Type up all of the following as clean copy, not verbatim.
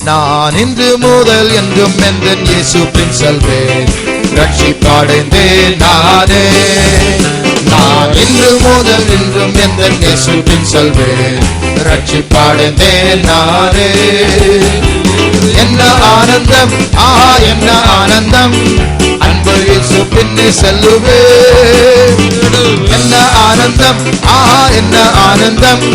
நான் இன்று முதல் என்றும் எந்தன் இயேசு பின் செல்வேன், ரட்சிப்படைந்தேன் நானே. நான் இன்று முதல் என்றும் எந்தன் இயேசு பின் செல்வேன், ரட்சிப்படைந்தேன் நானே. என்ன ஆனந்தம், ஆஹா என்ன ஆனந்தம், அன்பு இயேசு பின்னே செல்லுவேன். என்ன ஆனந்தம், ஆஹா என்ன ஆனந்தம்,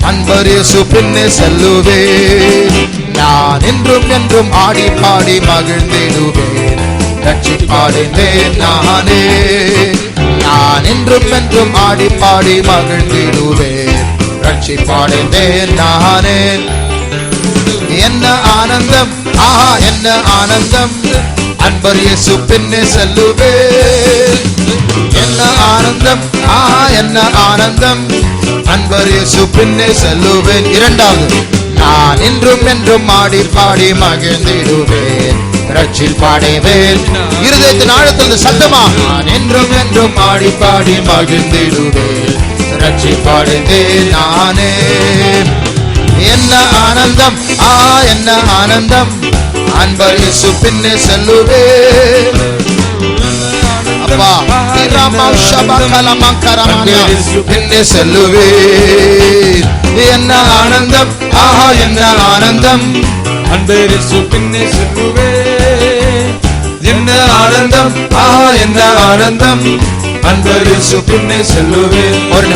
அன்பர் இயேசு பின்னே செல்லுவேன். நான் என்றும் என்றும் ஆடி பாடி மகிழ்ந்திடுவேன், ரட்சிப்படைந்தேன் நானே. நான் என்றும் என்றும் ஆடி பாடி மகிழ்ந்திடுவேன், ரட்சிப்படைந்தேன் நானே. என்ன ஆனந்தம், ஆஹா என்ன ஆனந்தம், அன்பர் இயேசு பின்னே செல்லுவேன். என்ன ஆனந்தம், ஆஹா என்ன ஆனந்தம், அன்பர் இயேசு பின்னே செல்லுவேன். இரண்டாவது, நான் என்றும் என்றும் ஆடி பாடி மகிழ்ந்திடுவேன், ரட்சிப்படைவேன். இருதயத்தின் ஆழத்தில் சத்தமா, நான் என்றும் என்றும் ஆடி பாடி மகிழ்ந்திடுவேன், ரட்சிப்படைந்தேன் நானே. என்ன ஆனந்தம், என்ன ஆனந்தம், அன்பர் இயேசு பின்னே செல்லுவேன். அப்பா பின்னே செல்லுவேன். என்ன ஆனந்தம், ஆஹா என்ன ஆனந்தம், அன்பர் இயேசு பின்னே செல்லுவேன். என்ன ஆனந்தம், ஆஹா என்ன ஆனந்தம், அன்பர் இயேசு பின்னே செல்லுவேன். ஒரு